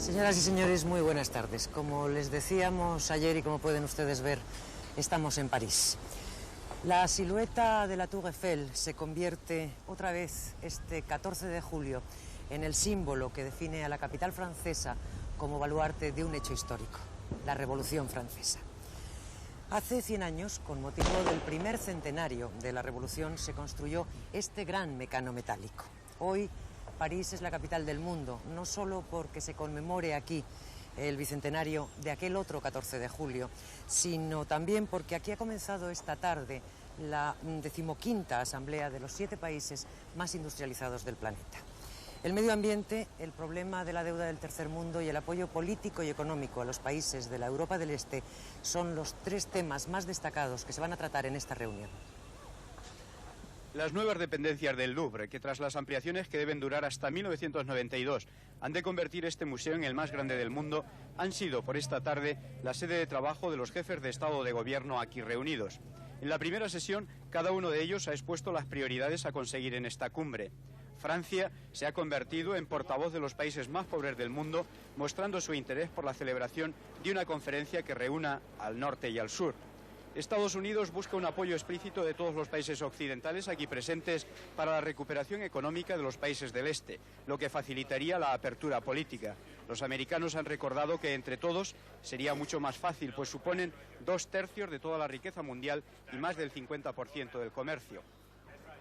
Señoras y señores, muy buenas tardes. Como les decíamos ayer y como pueden ustedes ver, estamos en París. La silueta de la Tour Eiffel se convierte otra vez este 14 de julio en el símbolo que define a la capital francesa como baluarte de un hecho histórico, la Revolución Francesa. Hace 100 años, con motivo del primer centenario de la Revolución, se construyó este gran mecano metálico. Hoy, París es la capital del mundo, no solo porque se conmemore aquí el bicentenario de aquel otro 14 de julio, sino también porque aquí ha comenzado esta tarde la 15ª Asamblea de los 7 países más industrializados del planeta. El medio ambiente, el problema de la deuda del tercer mundo y el apoyo político y económico a los países de la Europa del Este son los 3 temas más destacados que se van a tratar en esta reunión. Las nuevas dependencias del Louvre, que tras las ampliaciones que deben durar hasta 1992 han de convertir este museo en el más grande del mundo, han sido por esta tarde la sede de trabajo de los jefes de Estado o de Gobierno aquí reunidos. En la primera sesión, cada uno de ellos ha expuesto las prioridades a conseguir en esta cumbre. Francia se ha convertido en portavoz de los países más pobres del mundo, mostrando su interés por la celebración de una conferencia que reúna al norte y al sur. Estados Unidos busca un apoyo explícito de todos los países occidentales aquí presentes para la recuperación económica de los países del este, lo que facilitaría la apertura política. Los americanos han recordado que entre todos sería mucho más fácil, pues suponen 2/3 de toda la riqueza mundial y más del 50% del comercio.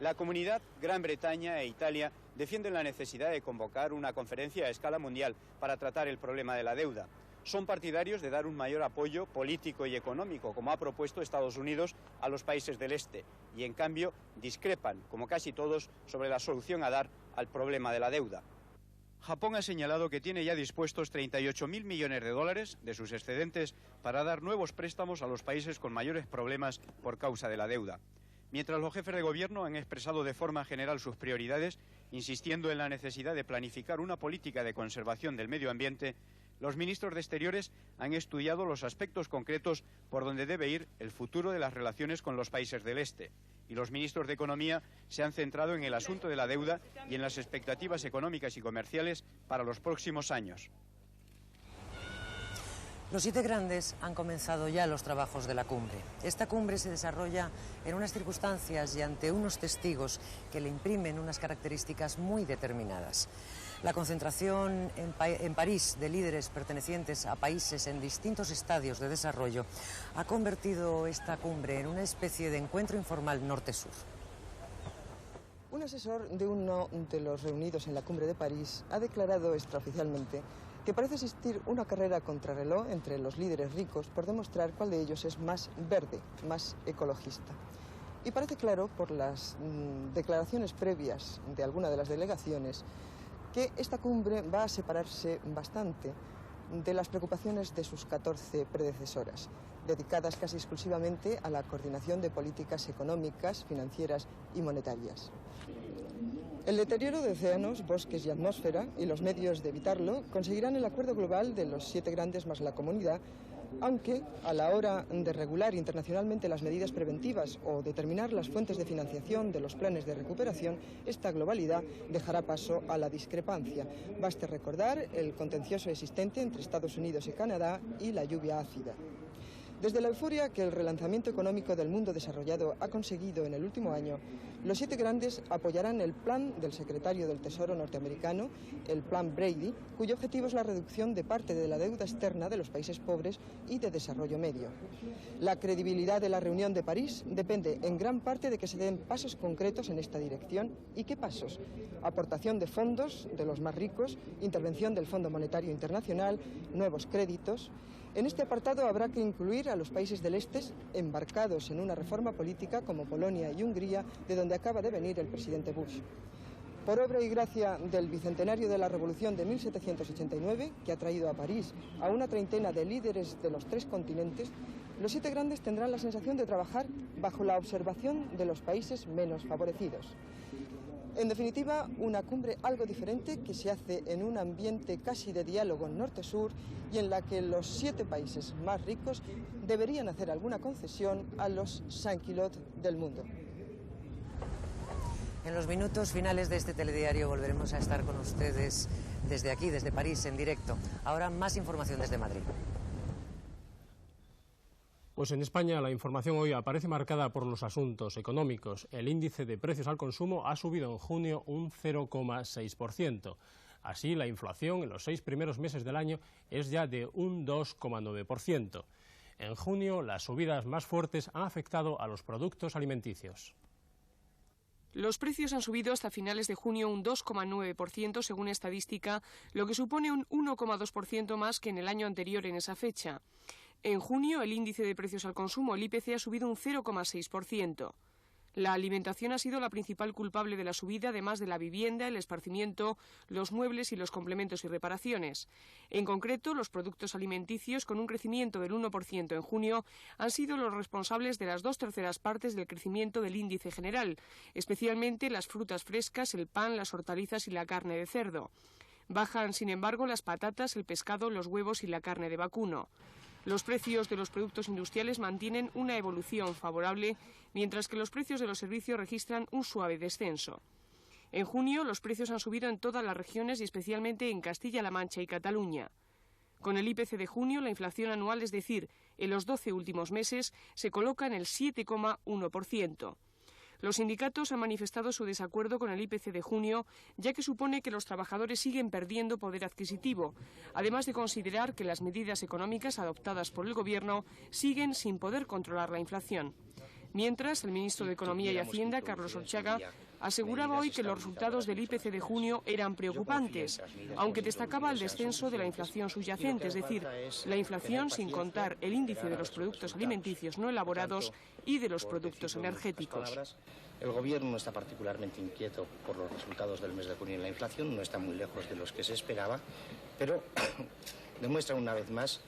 La Comunidad, Gran Bretaña e Italia defienden la necesidad de convocar una conferencia a escala mundial para tratar el problema de la deuda. Son partidarios de dar un mayor apoyo político y económico, como ha propuesto Estados Unidos, a los países del este, y en cambio discrepan, como casi todos, sobre la solución a dar al problema de la deuda. Japón ha señalado que tiene ya dispuestos 38.000 millones de dólares de sus excedentes para dar nuevos préstamos a los países con mayores problemas por causa de la deuda. Mientras los jefes de gobierno han expresado de forma general sus prioridades, insistiendo en la necesidad de planificar una política de conservación del medio ambiente, los ministros de Exteriores han estudiado los aspectos concretos por donde debe ir el futuro de las relaciones con los países del este. Y los ministros de Economía se han centrado en el asunto de la deuda y en las expectativas económicas y comerciales para los próximos años. Los 7 grandes han comenzado ya los trabajos de la cumbre. Esta cumbre se desarrolla en unas circunstancias y ante unos testigos que le imprimen unas características muy determinadas. La concentración en París de líderes pertenecientes a países en distintos estadios de desarrollo ha convertido esta cumbre en una especie de encuentro informal norte-sur. Un asesor de uno de los reunidos en la cumbre de París ha declarado extraoficialmente que parece existir una carrera contrarreloj entre los líderes ricos por demostrar cuál de ellos es más verde, más ecologista. Y parece claro, por las declaraciones previas de alguna de las delegaciones, que esta cumbre va a separarse bastante de las preocupaciones de sus 14 predecesoras, dedicadas casi exclusivamente a la coordinación de políticas económicas, financieras y monetarias. El deterioro de océanos, bosques y atmósfera y los medios de evitarlo conseguirán el acuerdo global de los 7 grandes más la comunidad, aunque a la hora de regular internacionalmente las medidas preventivas o determinar las fuentes de financiación de los planes de recuperación, esta globalidad dejará paso a la discrepancia. Baste recordar el contencioso existente entre Estados Unidos y Canadá y la lluvia ácida. Desde la euforia que el relanzamiento económico del mundo desarrollado ha conseguido en el último año, los 7 grandes apoyarán el plan del secretario del Tesoro norteamericano, el Plan Brady, cuyo objetivo es la reducción de parte de la deuda externa de los países pobres y de desarrollo medio. La credibilidad de la reunión de París depende en gran parte de que se den pasos concretos en esta dirección. ¿Y qué pasos? Aportación de fondos de los más ricos, intervención del Fondo Monetario Internacional, nuevos créditos. En este apartado habrá que incluir a los países del este embarcados en una reforma política como Polonia y Hungría, de donde acaba de venir el presidente Bush. Por obra y gracia del bicentenario de la Revolución de 1789, que ha traído a París a una treintena de líderes de los 3 continentes, los 7 grandes tendrán la sensación de trabajar bajo la observación de los países menos favorecidos. En definitiva, una cumbre algo diferente que se hace en un ambiente casi de diálogo norte-sur y en la que los 7 países más ricos deberían hacer alguna concesión a los sans-culottes del mundo. En los minutos finales de este telediario volveremos a estar con ustedes desde aquí, desde París, en directo. Ahora más información desde Madrid. Pues en España la información hoy aparece marcada por los asuntos económicos. El índice de precios al consumo ha subido en junio un 0,6%. Así, la inflación en los 6 primeros meses del año es ya de un 2,9%. En junio, las subidas más fuertes han afectado a los productos alimenticios. Los precios han subido hasta finales de junio un 2,9% según estadística, lo que supone un 1,2% más que en el año anterior en esa fecha. En junio, el índice de precios al consumo, el IPC, ha subido un 0,6%. La alimentación ha sido la principal culpable de la subida, además de la vivienda, el esparcimiento, los muebles y los complementos y reparaciones. En concreto, los productos alimenticios, con un crecimiento del 1% en junio, han sido los responsables de las 2/3 partes del crecimiento del índice general, especialmente las frutas frescas, el pan, las hortalizas y la carne de cerdo. Bajan, sin embargo, las patatas, el pescado, los huevos y la carne de vacuno. Los precios de los productos industriales mantienen una evolución favorable, mientras que los precios de los servicios registran un suave descenso. En junio, los precios han subido en todas las regiones y especialmente en Castilla-La Mancha y Cataluña. Con el IPC de junio, la inflación anual, es decir, en los 12 últimos meses, se coloca en el 7,1%. Los sindicatos han manifestado su desacuerdo con el IPC de junio, ya que supone que los trabajadores siguen perdiendo poder adquisitivo, además de considerar que las medidas económicas adoptadas por el Gobierno siguen sin poder controlar la inflación. Mientras, el ministro de Economía y Hacienda, Carlos Olchaga, aseguraba hoy que los resultados del IPC de junio eran preocupantes, aunque destacaba el descenso de la inflación subyacente, es decir, la inflación sin contar el índice de los productos alimenticios no elaborados y de los productos energéticos. El Gobierno está particularmente inquieto por los resultados del mes de junio en la inflación, no está muy lejos de los que se esperaba, pero demuestra una vez más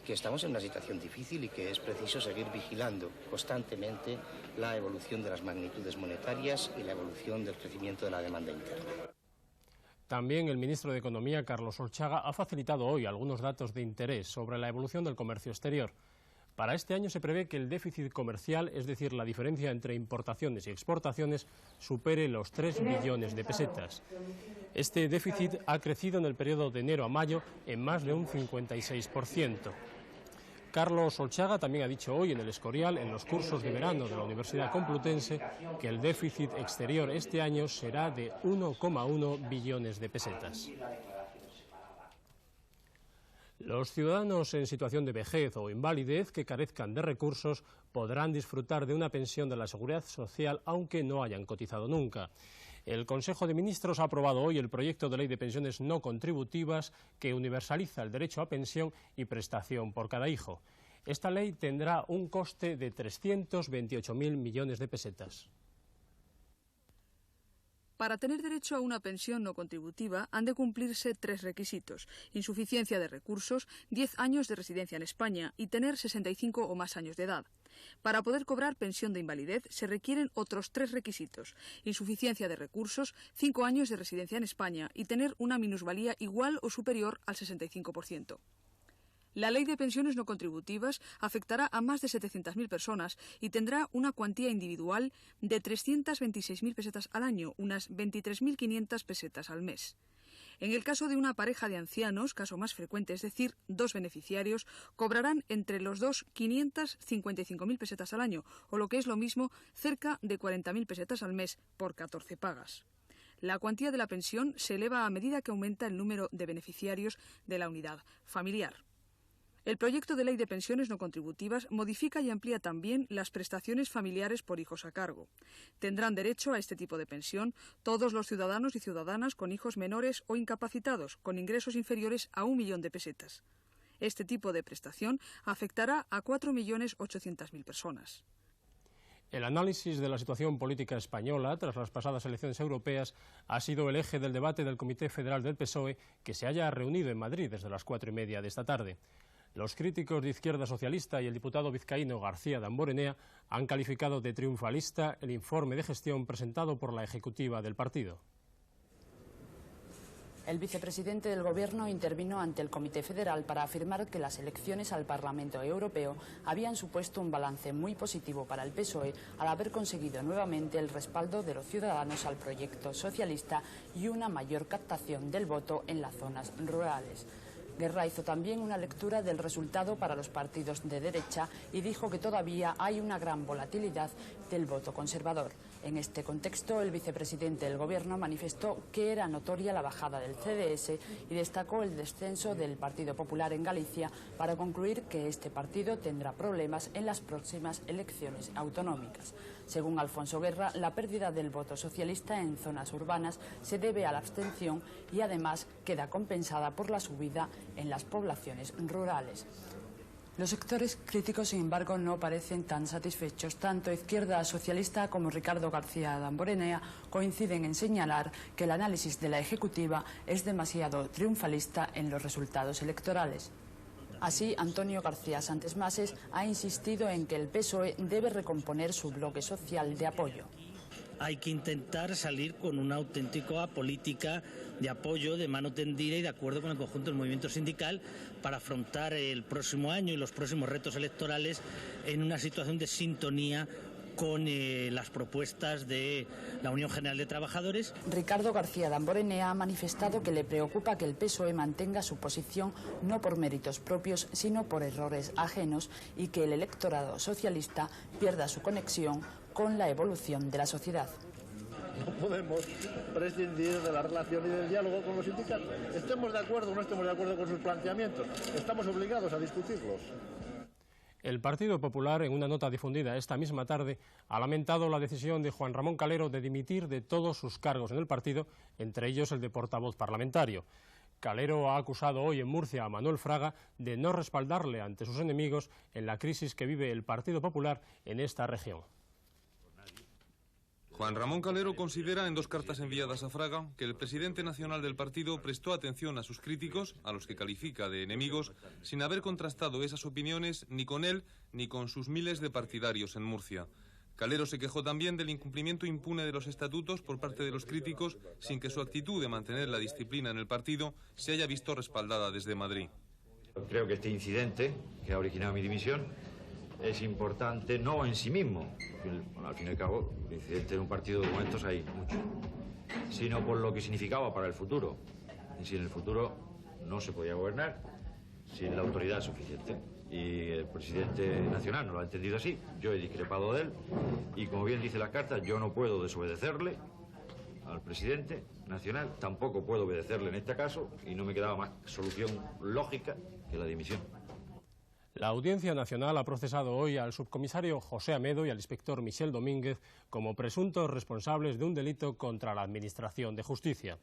que estamos en una situación difícil y que es preciso seguir vigilando constantemente la evolución de las magnitudes monetarias y la evolución del crecimiento de la demanda interna. También el ministro de Economía, Carlos Olchaga, ha facilitado hoy algunos datos de interés sobre la evolución del comercio exterior. Para este año se prevé que el déficit comercial, es decir, la diferencia entre importaciones y exportaciones, supere los 3 billones de pesetas. Este déficit ha crecido en el periodo de enero a mayo en más de un 56%. Carlos Olchaga también ha dicho hoy en el Escorial, en los cursos de verano de la Universidad Complutense, que el déficit exterior este año será de 1,1 billones de pesetas. Los ciudadanos en situación de vejez o invalidez que carezcan de recursos podrán disfrutar de una pensión de la Seguridad Social aunque no hayan cotizado nunca. El Consejo de Ministros ha aprobado hoy el proyecto de ley de pensiones no contributivas que universaliza el derecho a pensión y prestación por cada hijo. Esta ley tendrá un coste de 328.000 millones de pesetas. Para tener derecho a una pensión no contributiva han de cumplirse 3 requisitos: insuficiencia de recursos, 10 años de residencia en España y tener 65 o más años de edad. Para poder cobrar pensión de invalidez se requieren otros 3 requisitos: insuficiencia de recursos, 5 años de residencia en España y tener una minusvalía igual o superior al 65%. La Ley de Pensiones no contributivas afectará a más de 700.000 personas y tendrá una cuantía individual de 326.000 pesetas al año, unas 23.500 pesetas al mes. En el caso de una pareja de ancianos, caso más frecuente, es decir, 2 beneficiarios, cobrarán entre los dos 555.000 pesetas al año, o lo que es lo mismo, cerca de 40.000 pesetas al mes por 14 pagas. La cuantía de la pensión se eleva a medida que aumenta el número de beneficiarios de la unidad familiar. El proyecto de ley de pensiones no contributivas modifica y amplía también las prestaciones familiares por hijos a cargo. Tendrán derecho a este tipo de pensión todos los ciudadanos y ciudadanas con hijos menores o incapacitados, con ingresos inferiores a 1 millón de pesetas. Este tipo de prestación afectará a 4.800.000 personas. El análisis de la situación política española tras las pasadas elecciones europeas ha sido el eje del debate del Comité Federal del PSOE, que se haya reunido en Madrid desde las 4:30 de esta tarde. Los críticos de Izquierda Socialista y el diputado vizcaíno García Damborenea han calificado de triunfalista el informe de gestión presentado por la ejecutiva del partido. El vicepresidente del Gobierno intervino ante el Comité Federal para afirmar que las elecciones al Parlamento Europeo habían supuesto un balance muy positivo para el PSOE al haber conseguido nuevamente el respaldo de los ciudadanos al proyecto socialista y una mayor captación del voto en las zonas rurales. Guerra hizo también una lectura del resultado para los partidos de derecha y dijo que todavía hay una gran volatilidad del voto conservador. En este contexto, el vicepresidente del Gobierno manifestó que era notoria la bajada del CDS y destacó el descenso del Partido Popular en Galicia para concluir que este partido tendrá problemas en las próximas elecciones autonómicas. Según Alfonso Guerra, la pérdida del voto socialista en zonas urbanas se debe a la abstención y además queda compensada por la subida en las poblaciones rurales. Los sectores críticos, sin embargo, no parecen tan satisfechos. Tanto Izquierda Socialista como Ricardo García Damborenea coinciden en señalar que el análisis de la Ejecutiva es demasiado triunfalista en los resultados electorales. Así, Antonio García Santes Mases ha insistido en que el PSOE debe recomponer su bloque social de apoyo. Hay que intentar salir con una auténtica política de apoyo, de mano tendida y de acuerdo con el conjunto del movimiento sindical para afrontar el próximo año y los próximos retos electorales en una situación de sintonía con las propuestas de la Unión General de Trabajadores. Ricardo García Damborenea ha manifestado que le preocupa que el PSOE mantenga su posición no por méritos propios, sino por errores ajenos y que el electorado socialista pierda su conexión con la evolución de la sociedad. No podemos prescindir de la relación y del diálogo con los sindicatos. Estemos de acuerdo o no estemos de acuerdo con sus planteamientos, estamos obligados a discutirlos. El Partido Popular, en una nota difundida esta misma tarde, ha lamentado la decisión de Juan Ramón Calero de dimitir de todos sus cargos en el partido, entre ellos el de portavoz parlamentario. Calero ha acusado hoy en Murcia a Manuel Fraga de no respaldarle ante sus enemigos en la crisis que vive el Partido Popular en esta región. Juan Ramón Calero considera en dos cartas enviadas a Fraga que el presidente nacional del partido prestó atención a sus críticos, a los que califica de enemigos, sin haber contrastado esas opiniones ni con él ni con sus miles de partidarios en Murcia. Calero se quejó también del incumplimiento impune de los estatutos por parte de los críticos, sin que su actitud de mantener la disciplina en el partido se haya visto respaldada desde Madrid. Creo que este incidente, que ha originado mi dimisión, es importante no en sí mismo, al fin y al cabo, incidentes en un partido de momentos hay muchos, sino por lo que significaba para el futuro. Y si en el futuro no se podía gobernar sin la autoridad suficiente. Y el presidente nacional no lo ha entendido así, yo he discrepado de él, y como bien dice la carta, yo no puedo desobedecerle al presidente nacional, tampoco puedo obedecerle en este caso, y no me quedaba más solución lógica que la dimisión. La Audiencia Nacional ha procesado hoy al subcomisario José Amedo y al inspector Michel Domínguez como presuntos responsables de un delito contra la Administración de Justicia.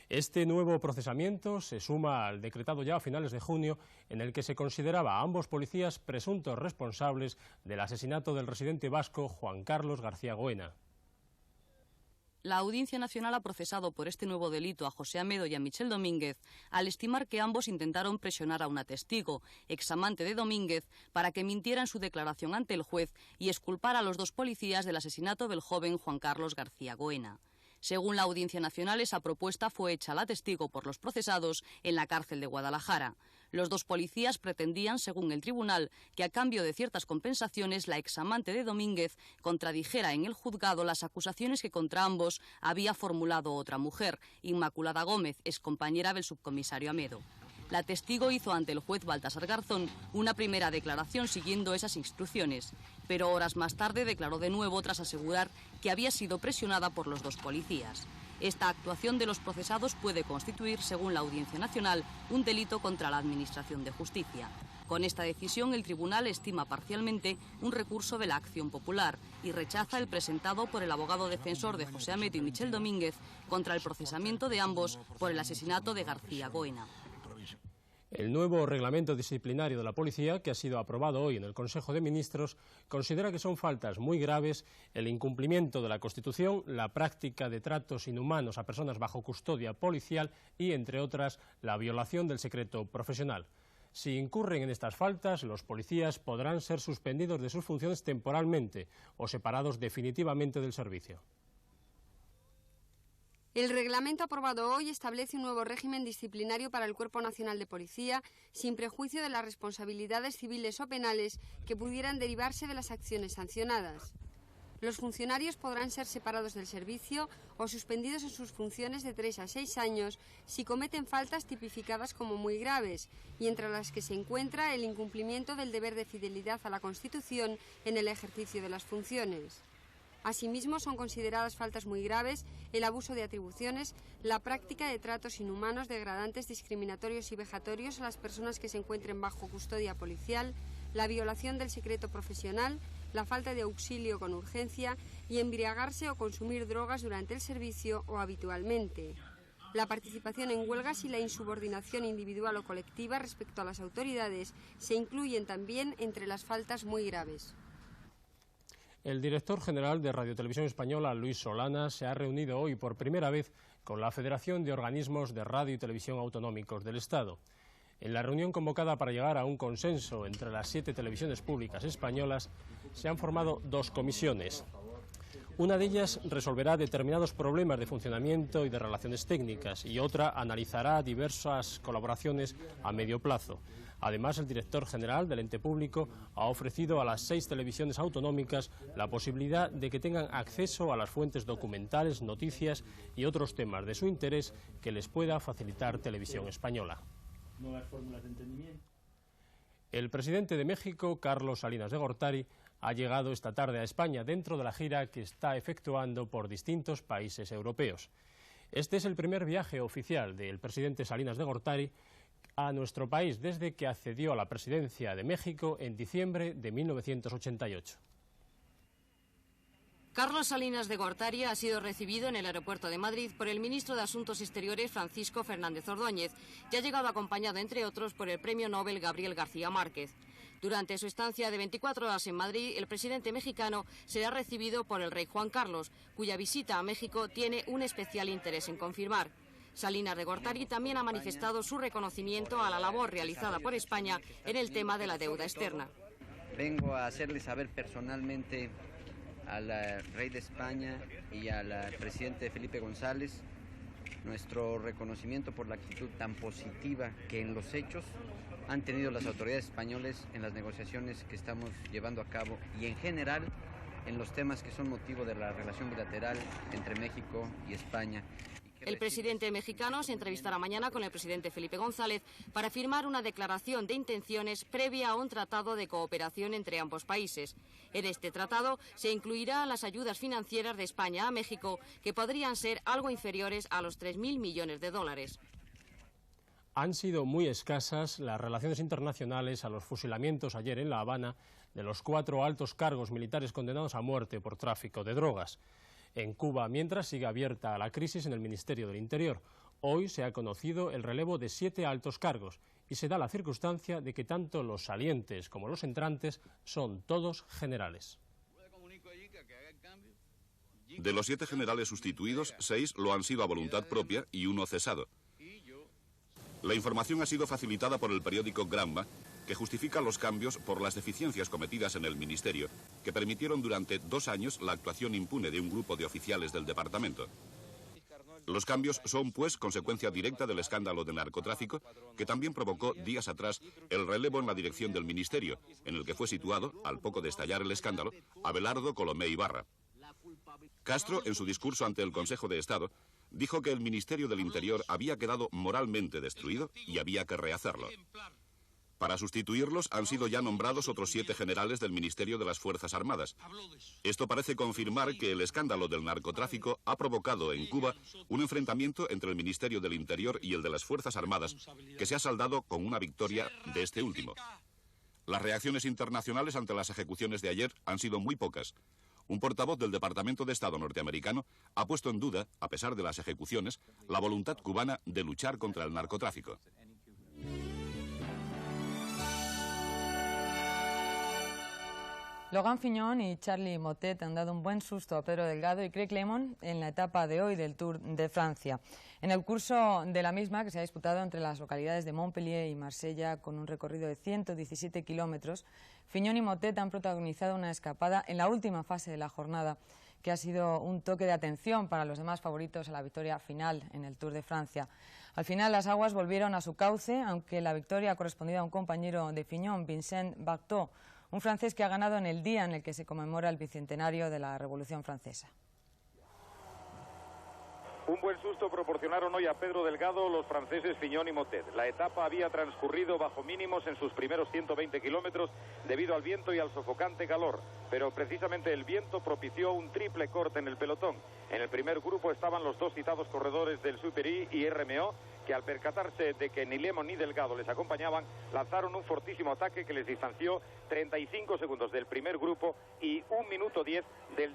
Este nuevo procesamiento se suma al decretado ya a finales de junio en el que se consideraba a ambos policías presuntos responsables del asesinato del residente vasco Juan Carlos García Goena. La Audiencia Nacional ha procesado por este nuevo delito a José Amedo y a Michel Domínguez al estimar que ambos intentaron presionar a una testigo, examante de Domínguez, para que mintiera en su declaración ante el juez y exculpar a los dos policías del asesinato del joven Juan Carlos García Goena. Según la Audiencia Nacional, esa propuesta fue hecha a la testigo por los procesados en la cárcel de Guadalajara. Los dos policías pretendían, según el tribunal, que a cambio de ciertas compensaciones la examante de Domínguez contradijera en el juzgado las acusaciones que contra ambos había formulado otra mujer, Inmaculada Gómez, excompañera del subcomisario Amedo. La testigo hizo ante el juez Baltasar Garzón una primera declaración siguiendo esas instrucciones, pero horas más tarde declaró de nuevo tras asegurar que había sido presionada por los dos policías. Esta actuación de los procesados puede constituir, según la Audiencia Nacional, un delito contra la Administración de Justicia. Con esta decisión, el tribunal estima parcialmente un recurso de la acción popular y rechaza el presentado por el abogado defensor de José Amedo y Michel Domínguez contra el procesamiento de ambos por el asesinato de García Goena. El nuevo reglamento disciplinario de la policía, que ha sido aprobado hoy en el Consejo de Ministros, considera que son faltas muy graves el incumplimiento de la Constitución, la práctica de tratos inhumanos a personas bajo custodia policial y, entre otras, la violación del secreto profesional. Si incurren en estas faltas, los policías podrán ser suspendidos de sus funciones temporalmente o separados definitivamente del servicio. El reglamento aprobado hoy establece un nuevo régimen disciplinario para el Cuerpo Nacional de Policía, sin prejuicio de las responsabilidades civiles o penales que pudieran derivarse de las acciones sancionadas. Los funcionarios podrán ser separados del servicio o suspendidos en sus funciones de 3 a 6 años si cometen faltas tipificadas como muy graves, y entre las que se encuentra el incumplimiento del deber de fidelidad a la Constitución en el ejercicio de las funciones. Asimismo, son consideradas faltas muy graves el abuso de atribuciones, la práctica de tratos inhumanos, degradantes, discriminatorios y vejatorios a las personas que se encuentren bajo custodia policial, la violación del secreto profesional, la falta de auxilio con urgencia y embriagarse o consumir drogas durante el servicio o habitualmente. La participación en huelgas y la insubordinación individual o colectiva respecto a las autoridades se incluyen también entre las faltas muy graves. El director general de Radio Televisión Española, Luis Solana, se ha reunido hoy por primera vez con la Federación de Organismos de Radio y Televisión Autonómicos del Estado. En la reunión convocada para llegar a un consenso entre las 7 televisiones públicas españolas, se han formado 2 comisiones. Una de ellas resolverá determinados problemas de funcionamiento y de relaciones técnicas, y otra analizará diversas colaboraciones a medio plazo. Además, el director general del ente público ha ofrecido a las 6 televisiones autonómicas la posibilidad de que tengan acceso a las fuentes documentales, noticias y otros temas de su interés que les pueda facilitar Televisión Española. Nuevas fórmulas de entendimiento. El presidente de México, Carlos Salinas de Gortari, ha llegado esta tarde a España dentro de la gira que está efectuando por distintos países europeos. Este es el primer viaje oficial del presidente Salinas de Gortari a nuestro país desde que accedió a la presidencia de México en diciembre de 1988. Carlos Salinas de Gortari ha sido recibido en el aeropuerto de Madrid por el ministro de Asuntos Exteriores, Francisco Fernández Ordóñez, y ha llegado acompañado, entre otros, por el premio Nobel Gabriel García Márquez. Durante su estancia de 24 horas en Madrid, el presidente mexicano será recibido por el rey Juan Carlos, cuya visita a México tiene un especial interés en confirmar. Salinas de Gortari también ha manifestado su reconocimiento a la labor realizada por España en el tema de la deuda externa. Vengo a hacerle saber personalmente al rey de España y al presidente Felipe González nuestro reconocimiento por la actitud tan positiva que en los hechos han tenido las autoridades españolas en las negociaciones que estamos llevando a cabo y en general en los temas que son motivo de la relación bilateral entre México y España. El presidente mexicano se entrevistará mañana con el presidente Felipe González para firmar una declaración de intenciones previa a un tratado de cooperación entre ambos países. En este tratado se incluirán las ayudas financieras de España a México, que podrían ser algo inferiores a los 3.000 millones de dólares. Han sido muy escasas las relaciones internacionales a los fusilamientos ayer en La Habana de los 4 altos cargos militares condenados a muerte por tráfico de drogas. En Cuba, mientras, sigue abierta la crisis en el Ministerio del Interior. Hoy se ha conocido el relevo de 7 altos cargos y se da la circunstancia de que tanto los salientes como los entrantes son todos generales. De los 7 generales sustituidos, 6 lo han sido a voluntad propia y 1 cesado. La información ha sido facilitada por el periódico Granma, que justifica los cambios por las deficiencias cometidas en el Ministerio, que permitieron durante 2 años la actuación impune de un grupo de oficiales del departamento. Los cambios son, pues, consecuencia directa del escándalo de narcotráfico, que también provocó días atrás el relevo en la dirección del Ministerio, en el que fue situado, al poco de estallar el escándalo, Abelardo Colomé Ibarra. Castro, en su discurso ante el Consejo de Estado, dijo que el Ministerio del Interior había quedado moralmente destruido y había que rehacerlo. Para sustituirlos han sido ya nombrados otros 7 generales del Ministerio de las Fuerzas Armadas. Esto parece confirmar que el escándalo del narcotráfico ha provocado en Cuba un enfrentamiento entre el Ministerio del Interior y el de las Fuerzas Armadas, que se ha saldado con una victoria de este último. Las reacciones internacionales ante las ejecuciones de ayer han sido muy pocas. Un portavoz del Departamento de Estado norteamericano ha puesto en duda, a pesar de las ejecuciones, la voluntad cubana de luchar contra el narcotráfico. Logan Fignon y Charly Motet han dado un buen susto a Pedro Delgado y Craig Lemon en la etapa de hoy del Tour de Francia. En el curso de la misma, que se ha disputado entre las localidades de Montpellier y Marsella con un recorrido de 117 kilómetros, Fignon y Motet han protagonizado una escapada en la última fase de la jornada que ha sido un toque de atención para los demás favoritos a la victoria final en el Tour de Francia. Al final las aguas volvieron a su cauce, aunque la victoria ha correspondido a un compañero de Fignon, Vincent Barteau, un francés que ha ganado en el día en el que se conmemora el bicentenario de la Revolución Francesa. Un buen susto proporcionaron hoy a Pedro Delgado los franceses Fignon y Motet. La etapa había transcurrido bajo mínimos en sus primeros 120 kilómetros debido al viento y al sofocante calor, pero precisamente el viento propició un triple corte en el pelotón. En el primer grupo estaban los dos citados corredores del Super-I y RMO, que al percatarse de que ni Lemon ni Delgado les acompañaban, lanzaron un fortísimo ataque que les distanció 35 segundos del primer grupo y 1 minuto 10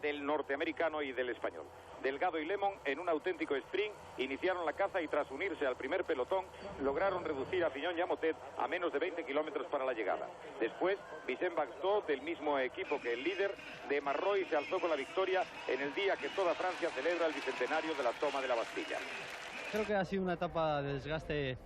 del norteamericano y del español. Delgado y Lemon, en un auténtico sprint, iniciaron la caza y tras unirse al primer pelotón, lograron reducir a Fignon y a Motet a menos de 20 kilómetros para la llegada. Después, Vincent Barteau, del mismo equipo que el líder, de Marroy se alzó con la victoria en el día que toda Francia celebra el bicentenario de la toma de la Bastilla. Creo que ha sido una etapa de desgaste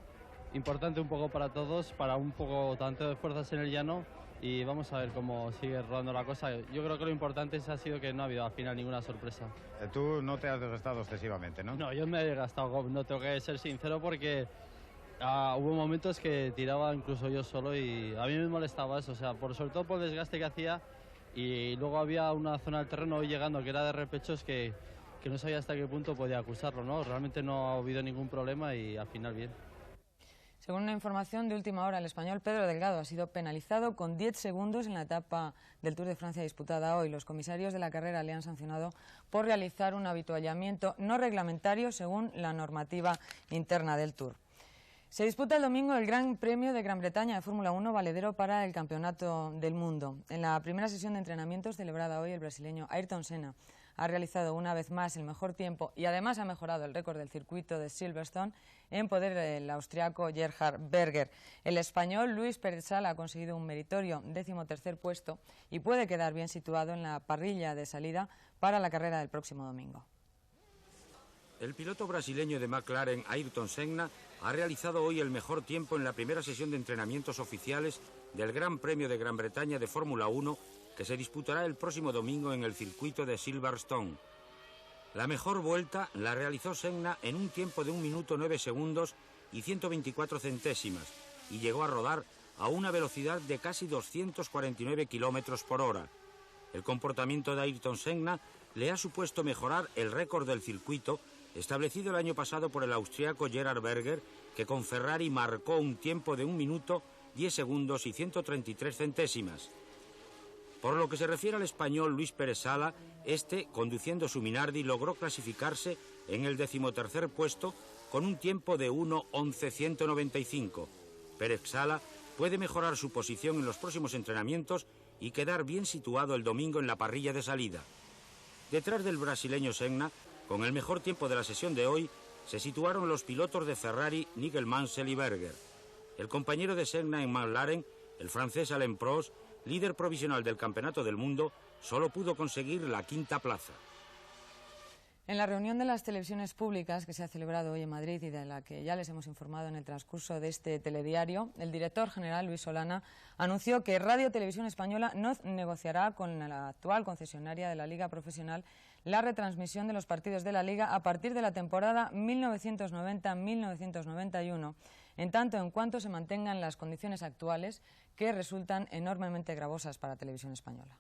importante un poco para todos, para un poco tanto de fuerzas en el llano, y vamos a ver cómo sigue rodando la cosa. Yo creo que lo importante ha sido que no ha habido al final ninguna sorpresa. Tú no te has desgastado excesivamente, ¿no? No, yo me he desgastado, no tengo que ser sincero, porque hubo momentos que tiraba incluso yo solo y a mí me molestaba eso, o sea, sobre todo por el desgaste que hacía, y luego había una zona del terreno hoy llegando que era de repechos que no sabía hasta qué punto podía acusarlo, ¿no? Realmente no ha habido ningún problema y al final bien. Según una información de última hora, el español Pedro Delgado ha sido penalizado con 10 segundos en la etapa del Tour de Francia disputada hoy. Los comisarios de la carrera le han sancionado por realizar un avituallamiento no reglamentario según la normativa interna del Tour. Se disputa el domingo el Gran Premio de Gran Bretaña de Fórmula 1, valedero para el Campeonato del Mundo. En la primera sesión de entrenamientos celebrada hoy, el brasileño Ayrton Senna ha realizado una vez más el mejor tiempo y además ha mejorado el récord del circuito de Silverstone en poder del austriaco Gerhard Berger. El español Luis Pérez Sala ha conseguido un meritorio 13º puesto y puede quedar bien situado en la parrilla de salida para la carrera del próximo domingo. El piloto brasileño de McLaren, Ayrton Senna, ha realizado hoy el mejor tiempo en la primera sesión de entrenamientos oficiales del Gran Premio de Gran Bretaña de Fórmula 1, que se disputará el próximo domingo en el circuito de Silverstone. La mejor vuelta la realizó Senna en un tiempo de 1 minuto 9 segundos y 124 centésimas y llegó a rodar a una velocidad de casi 249 kilómetros por hora. El comportamiento de Ayrton Senna le ha supuesto mejorar el récord del circuito establecido el año pasado por el austriaco Gerhard Berger, que con Ferrari marcó un tiempo de 1 minuto 10 segundos y 133 centésimas. Por lo que se refiere al español Luis Pérez Sala, conduciendo su Minardi, logró clasificarse en el 13º puesto con un tiempo de 1:11.195. Pérez Sala puede mejorar su posición en los próximos entrenamientos y quedar bien situado el domingo en la parrilla de salida. Detrás del brasileño Senna, con el mejor tiempo de la sesión de hoy, se situaron los pilotos de Ferrari Nigel Mansell y Berger. El compañero de Senna en McLaren, el francés Alain Prost, líder provisional del Campeonato del Mundo, solo pudo conseguir la 5ª plaza. En la reunión de las televisiones públicas que se ha celebrado hoy en Madrid y de la que ya les hemos informado en el transcurso de este telediario, el director general Luis Solana anunció que Radio Televisión Española no negociará con la actual concesionaria de la Liga Profesional la retransmisión de los partidos de la Liga a partir de la temporada 1990-1991, en tanto en cuanto se mantengan las condiciones actuales que resultan enormemente gravosas para Televisión Española.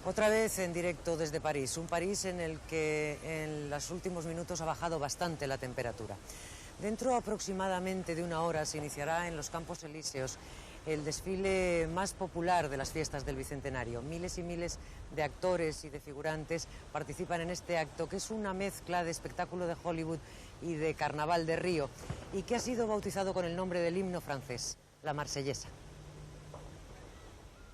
Otra vez en directo desde París, un París en el que en los últimos minutos ha bajado bastante la temperatura. Dentro aproximadamente de 1 hora se iniciará en los Campos Elíseos el desfile más popular de las fiestas del Bicentenario. Miles y miles de actores y de figurantes participan en este acto, que es una mezcla de espectáculo de Hollywood y de Carnaval de Río, y que ha sido bautizado con el nombre del himno francés, la Marsellesa.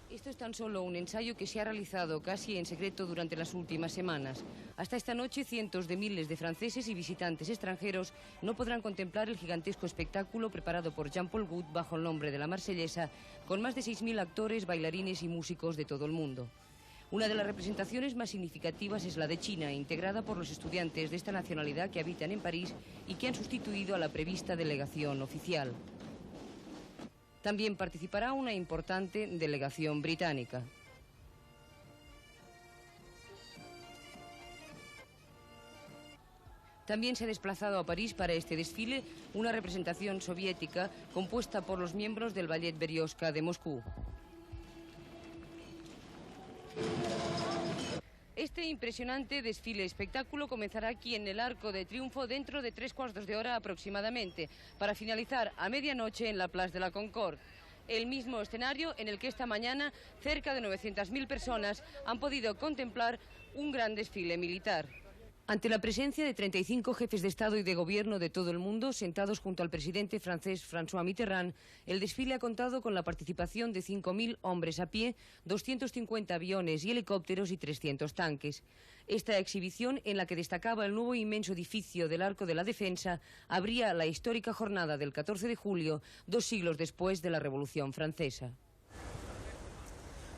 Esto es tan solo un ensayo que se ha realizado casi en secreto durante las últimas semanas. Hasta esta noche, cientos de miles de franceses y visitantes extranjeros no podrán contemplar el gigantesco espectáculo preparado por Jean-Paul Gault bajo el nombre de la Marsellesa, con más de 6.000 actores, bailarines y músicos de todo el mundo. Una de las representaciones más significativas es la de China, integrada por los estudiantes de esta nacionalidad que habitan en París y que han sustituido a la prevista delegación oficial. También participará una importante delegación británica. También se ha desplazado a París para este desfile una representación soviética compuesta por los miembros del Ballet Berioska de Moscú. Este impresionante desfile espectáculo comenzará aquí en el Arco de Triunfo dentro de 3/4 de hora aproximadamente, para finalizar a medianoche en la Place de la Concorde. El mismo escenario en el que esta mañana cerca de 900.000 personas han podido contemplar un gran desfile militar. Ante la presencia de 35 jefes de Estado y de Gobierno de todo el mundo, sentados junto al presidente francés François Mitterrand, el desfile ha contado con la participación de 5.000 hombres a pie, 250 aviones y helicópteros y 300 tanques. Esta exhibición, en la que destacaba el nuevo inmenso edificio del Arco de la Defensa, abría la histórica jornada del 14 de julio, 2 siglos después de la Revolución Francesa.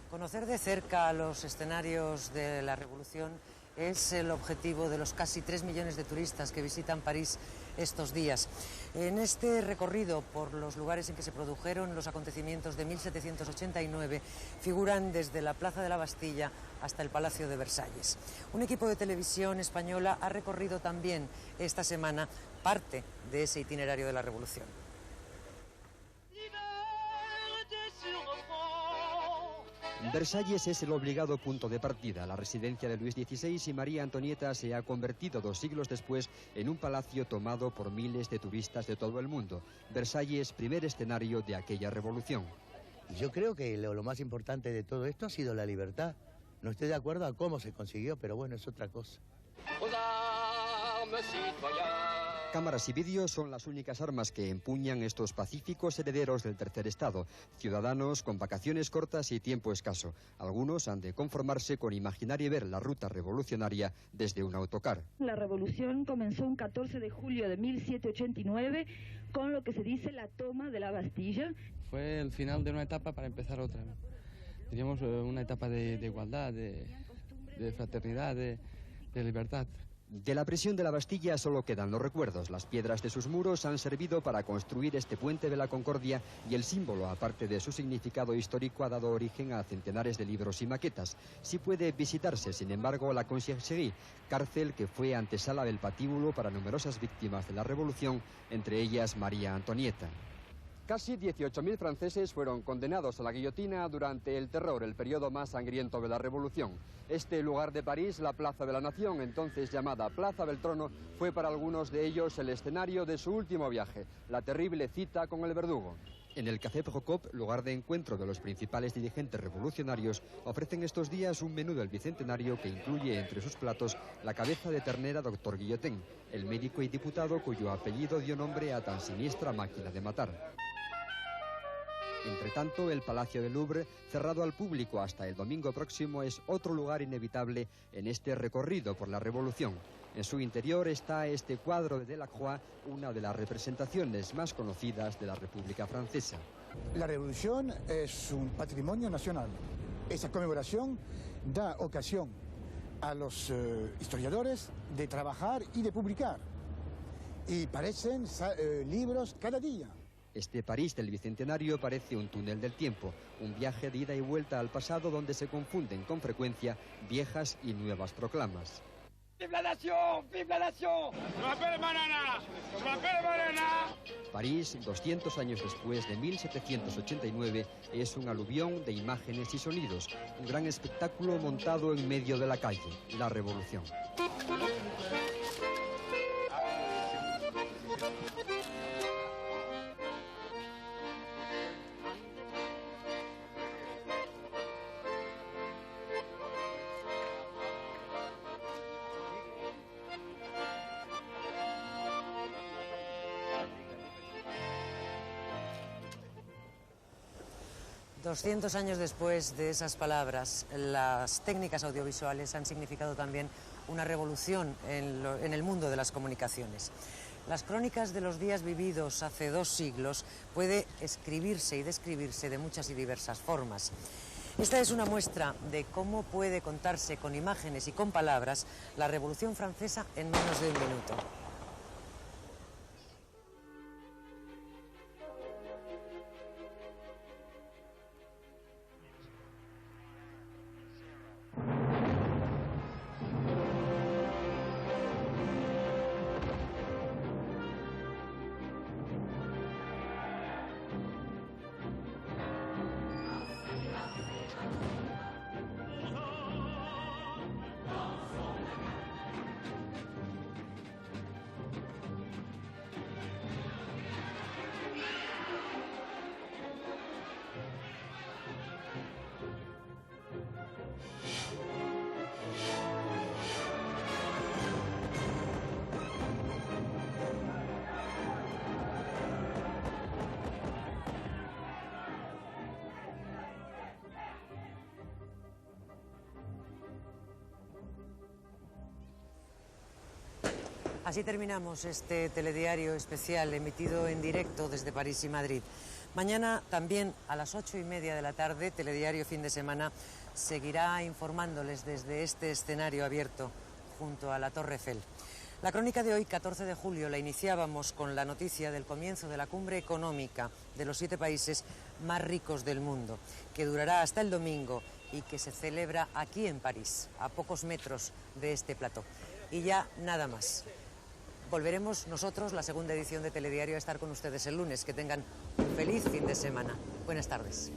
Conocer de cerca los escenarios de la Revolución es el objetivo de los casi 3 millones de turistas que visitan París estos días. En este recorrido por los lugares en que se produjeron los acontecimientos de 1789 figuran desde la Plaza de la Bastilla hasta el Palacio de Versalles. Un equipo de televisión española ha recorrido también esta semana parte de ese itinerario de la Revolución. Versalles es el obligado punto de partida. La residencia de Luis XVI y María Antonieta se ha convertido 2 siglos después en un palacio tomado por miles de turistas de todo el mundo. Versalles, primer escenario de aquella revolución. Yo creo que lo más importante de todo esto ha sido la libertad. No estoy de acuerdo a cómo se consiguió, pero bueno, es otra cosa. Cámaras y vídeos son las únicas armas que empuñan estos pacíficos herederos del tercer estado, ciudadanos con vacaciones cortas y tiempo escaso. Algunos han de conformarse con imaginar y ver la ruta revolucionaria desde un autocar. La revolución comenzó un 14 de julio de 1789 con lo que se dice la toma de la Bastilla. Fue el final de una etapa para empezar otra. Teníamos una etapa de igualdad, de fraternidad, de libertad. De la prisión de la Bastilla solo quedan los recuerdos. Las piedras de sus muros han servido para construir este puente de la Concordia y el símbolo, aparte de su significado histórico, ha dado origen a centenares de libros y maquetas. Sí puede visitarse, sin embargo, la Conciergerie, cárcel que fue antesala del patíbulo para numerosas víctimas de la Revolución, entre ellas María Antonieta. Casi 18.000 franceses fueron condenados a la guillotina durante el terror, el periodo más sangriento de la Revolución. Este lugar de París, la Plaza de la Nación, entonces llamada Plaza del Trono, fue para algunos de ellos el escenario de su último viaje, la terrible cita con el verdugo. En el Café Procop, lugar de encuentro de los principales dirigentes revolucionarios, ofrecen estos días un menú del Bicentenario que incluye entre sus platos la cabeza de ternera Dr. Guillotin, el médico y diputado cuyo apellido dio nombre a tan siniestra máquina de matar. Entre tanto, el Palacio del Louvre, cerrado al público hasta el domingo próximo, es otro lugar inevitable en este recorrido por la Revolución. En su interior está este cuadro de Delacroix, una de las representaciones más conocidas de la República Francesa. La Revolución es un patrimonio nacional. Esa conmemoración da ocasión a los historiadores de trabajar y de publicar. Y parecen libros cada día. Este París del Bicentenario parece un túnel del tiempo, un viaje de ida y vuelta al pasado donde se confunden con frecuencia viejas y nuevas proclamas. ¡Vive la nación! ¡Vive la nación! París, 200 años después de 1789, es un aluvión de imágenes y sonidos, un gran espectáculo montado en medio de la calle, la Revolución. ...200 años después de esas palabras, las técnicas audiovisuales han significado también una revolución en el mundo de las comunicaciones. Las crónicas de los días vividos hace 2 siglos puede escribirse y describirse de muchas y diversas formas. Esta es una muestra de cómo puede contarse con imágenes y con palabras la Revolución Francesa en menos de un minuto. Así terminamos este telediario especial emitido en directo desde París y Madrid. Mañana también a las 8:30 de la tarde, Telediario Fin de Semana seguirá informándoles desde este escenario abierto junto a la Torre Eiffel. La crónica de hoy, 14 de julio, la iniciábamos con la noticia del comienzo de la cumbre económica de los 7 países más ricos del mundo, que durará hasta el domingo y que se celebra aquí en París, a pocos metros de este plató. Y ya nada más. Volveremos nosotros, la segunda edición de Telediario, a estar con ustedes el lunes. Que tengan un feliz fin de semana. Buenas tardes.